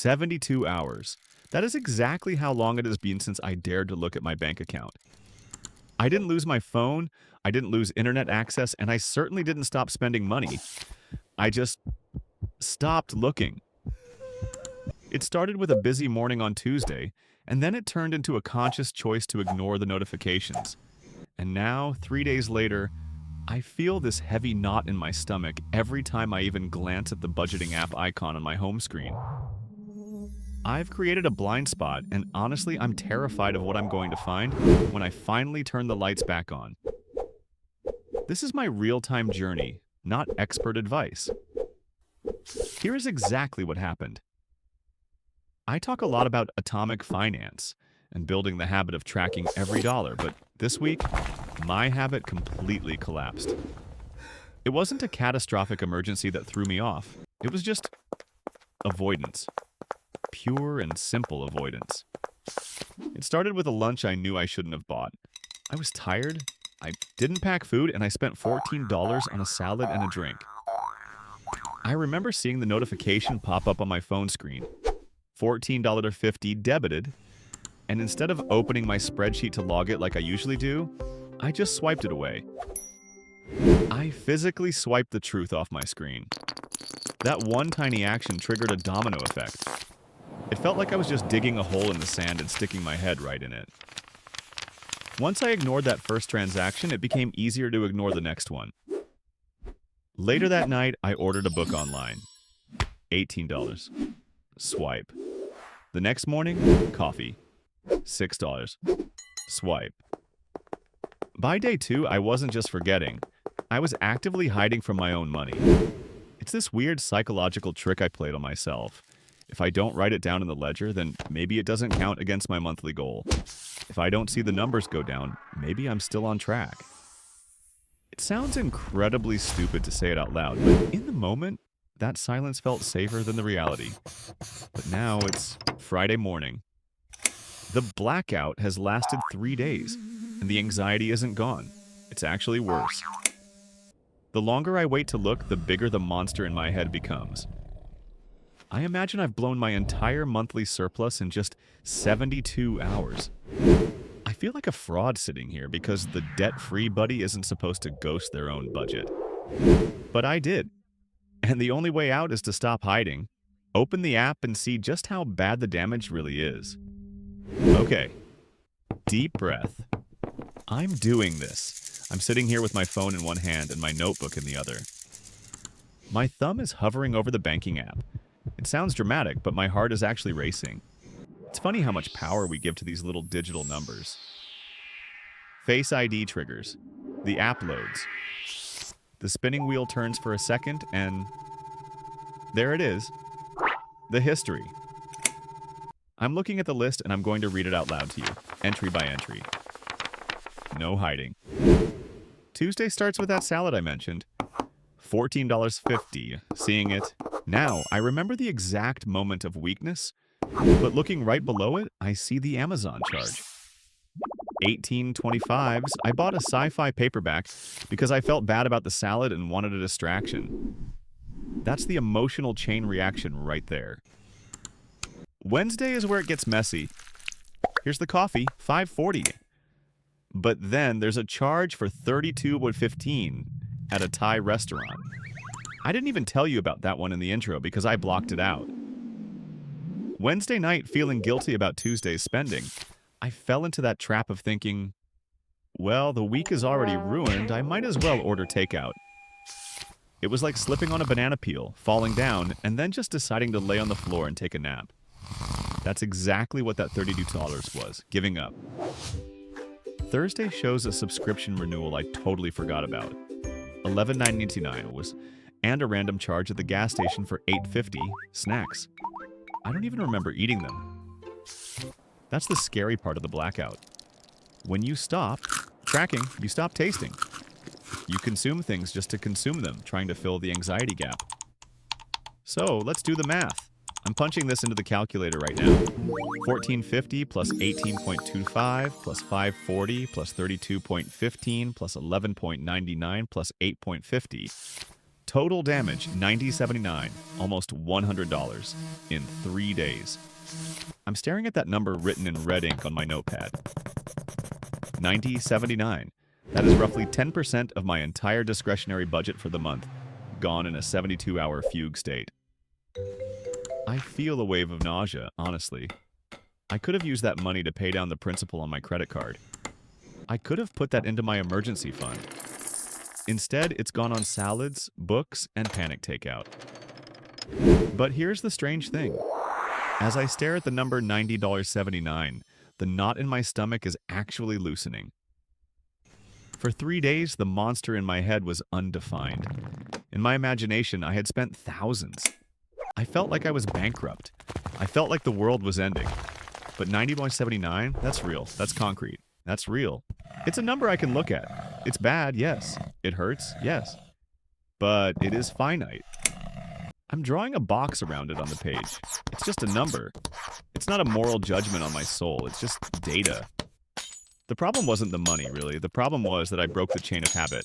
72 hours. That is exactly how long it has been since I dared to look at my bank account. I didn't lose my phone, I didn't lose internet access, and I certainly didn't stop spending money. I just stopped looking. It started with a busy morning on Tuesday, and then it turned into a conscious choice to ignore the notifications. And now, 3 days later, I feel this heavy knot in my stomach every time I even glance at the budgeting app icon on my home screen. I've created a blind spot, and honestly, I'm terrified of what I'm going to find when I finally turn the lights back on. This is my real-time journey, not expert advice. Here is exactly what happened. I talk a lot about atomic finance and building the habit of tracking every dollar, but this week, my habit completely collapsed. It wasn't a catastrophic emergency that threw me off. It was just avoidance. Pure and simple avoidance. It started with a lunch I knew I shouldn't have bought. I was tired, I didn't pack food, and I spent $14 on a salad and a drink. I remember seeing the notification pop up on my phone screen. $14.50 debited, and instead of opening my spreadsheet to log it like I usually do, I just swiped it away. I physically swiped the truth off my screen. That one tiny action triggered a domino effect. It felt like I was just digging a hole in the sand and sticking my head right in it. Once I ignored that first transaction, it became easier to ignore the next one. Later that night, I ordered a book online. $18. Swipe. The next morning, coffee. $6. Swipe. By day 2, I wasn't just forgetting. I was actively hiding from my own money. It's this weird psychological trick I played on myself. If I don't write it down in the ledger, then maybe it doesn't count against my monthly goal. If I don't see the numbers go down, maybe I'm still on track. It sounds incredibly stupid to say it out loud, but in the moment, that silence felt safer than the reality. But now it's Friday morning. The blackout has lasted 3 days, and the anxiety isn't gone. It's actually worse. The longer I wait to look, the bigger the monster in my head becomes. I imagine I've blown my entire monthly surplus in just 72 hours. I feel like a fraud sitting here because the debt-free buddy isn't supposed to ghost their own budget. But I did. And the only way out is to stop hiding, open the app, and see just how bad the damage really is. Okay. Deep breath. I'm doing this. I'm sitting here with my phone in one hand and my notebook in the other. My thumb is hovering over the banking app. It sounds dramatic, but my heart is actually racing. It's funny how much power we give to these little digital numbers. Face ID triggers. The app loads. The spinning wheel turns for a second, and there it is. The history. I'm looking at the list, and I'm going to read it out loud to you, entry by entry. No hiding. Tuesday starts with that salad I mentioned. $14.50. Seeing it. Now, I remember the exact moment of weakness, but looking right below it, I see the Amazon charge. $18.25s. I bought a sci-fi paperback because I felt bad about the salad and wanted a distraction. That's the emotional chain reaction right there. Wednesday is where it gets messy. Here's the coffee, $5.40. But then there's a charge for $32.15 at a Thai restaurant. I didn't even tell you about that one in the intro because I blocked it out. Wednesday night, feeling guilty about Tuesday's spending, I fell into that trap of thinking, well, the week is already ruined, I might as well order takeout. It was like slipping on a banana peel, falling down, and then just deciding to lay on the floor and take a nap. That's exactly what that $32 was, giving up. Thursday shows a subscription renewal I totally forgot about. $11.99 was, and a random charge at the gas station for $8.50 snacks. I don't even remember eating them. That's the scary part of the blackout. When you stop tracking, you stop tasting. You consume things just to consume them, trying to fill the anxiety gap. So let's do the math. I'm punching this into the calculator right now. $14.50 plus $18.25 plus $5.40 plus $32.15 plus $11.99 plus $8.50. Total damage, 9079, almost $100 in 3 days. I'm staring at that number written in red ink on my notepad. 9079. That is roughly 10% of my entire discretionary budget for the month, gone in a 72-hour fugue state. I feel a wave of nausea, honestly. I could have used that money to pay down the principal on my credit card. I could have put that into my emergency fund. Instead, it's gone on salads, books, and panic takeout. But here's the strange thing. As I stare at the number $90.79, the knot in my stomach is actually loosening. For 3 days, the monster in my head was undefined. In my imagination, I had spent thousands. I felt like I was bankrupt. I felt like the world was ending. But 90.79, that's real. That's concrete. That's real. It's a number I can look at. It's bad, yes. It hurts, yes. But it is finite. I'm drawing a box around it on the page. It's just a number. It's not a moral judgment on my soul. It's just data. The problem wasn't the money, really. The problem was that I broke the chain of habit.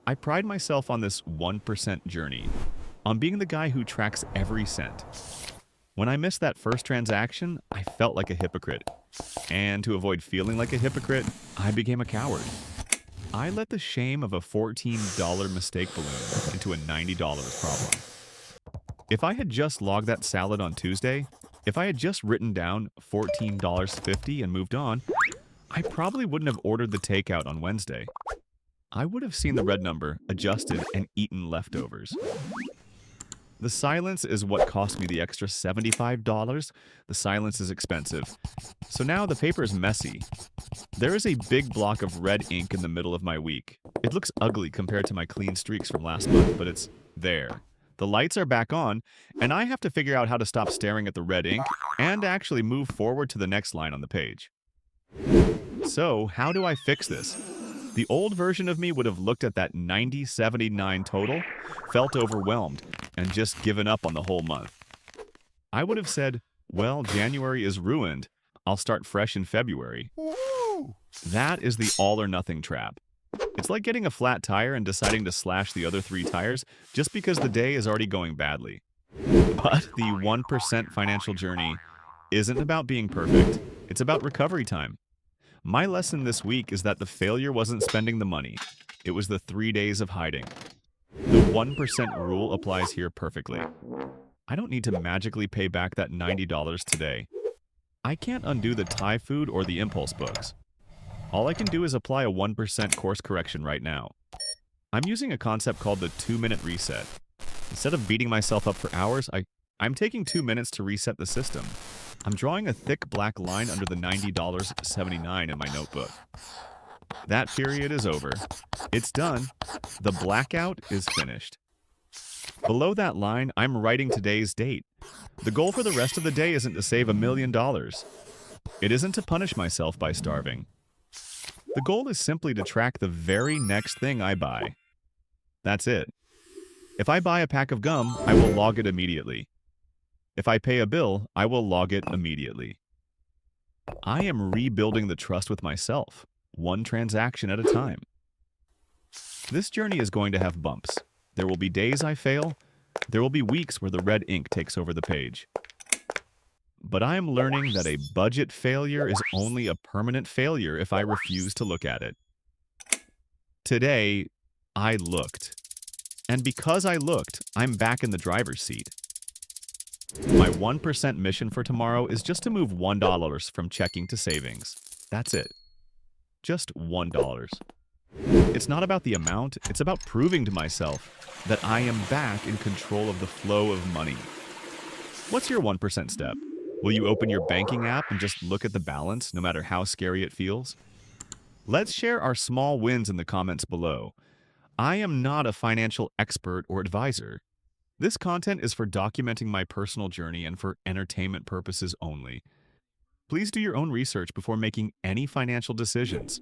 I pride myself on this 1% journey, on being the guy who tracks every cent. When I missed that first transaction, I felt like a hypocrite. And to avoid feeling like a hypocrite, I became a coward. I let the shame of a $14 mistake balloon into a $90 problem. If I had just logged that salad on Tuesday, if I had just written down $14.50 and moved on, I probably wouldn't have ordered the takeout on Wednesday. I would have seen the red number, adjusted, and eaten leftovers. The silence is what cost me the extra $75. The silence is expensive. So now the paper is messy. There is a big block of red ink in the middle of my week. It looks ugly compared to my clean streaks from last month, but it's there. The lights are back on, and I have to figure out how to stop staring at the red ink and actually move forward to the next line on the page. So, how do I fix this? The old version of me would have looked at that 90.79 total, felt overwhelmed, and just given up on the whole month. I would have said, well, January is ruined. I'll start fresh in February. That is the all or nothing trap. It's like getting a flat tire and deciding to slash the other 3 tires just because the day is already going badly. But the 1% financial journey isn't about being perfect. It's about recovery time. My lesson this week is that the failure wasn't spending the money. It was the 3 days of hiding. The 1% rule applies here perfectly. I don't need to magically pay back that $90 today. I can't undo the Thai food or the impulse books. All I can do is apply a 1% course correction right now. I'm using a concept called the 2-minute reset. Instead of beating myself up for hours, I'm taking 2 minutes to reset the system. I'm drawing a thick black line under the $90.79 in my notebook. That period is over. It's done. The blackout is finished. Below that line, I'm writing today's date. The goal for the rest of the day isn't to save $1 million. It isn't to punish myself by starving. The goal is simply to track the very next thing I buy. That's it. If I buy a pack of gum, I will log it immediately. If I pay a bill, I will log it immediately. I am rebuilding the trust with myself, one transaction at a time. This journey is going to have bumps. There will be days I fail. There will be weeks where the red ink takes over the page. But I am learning that a budget failure is only a permanent failure if I refuse to look at it. Today, I looked. And because I looked, I'm back in the driver's seat. My 1% mission for tomorrow is just to move $1 from checking to savings. That's it. Just $1. It's not about the amount, it's about proving to myself that I am back in control of the flow of money. What's your 1% step? Will you open your banking app and just look at the balance, no matter how scary it feels? Let's share our small wins in the comments below. I am not a financial expert or advisor. This content is for documenting my personal journey and for entertainment purposes only. Please do your own research before making any financial decisions.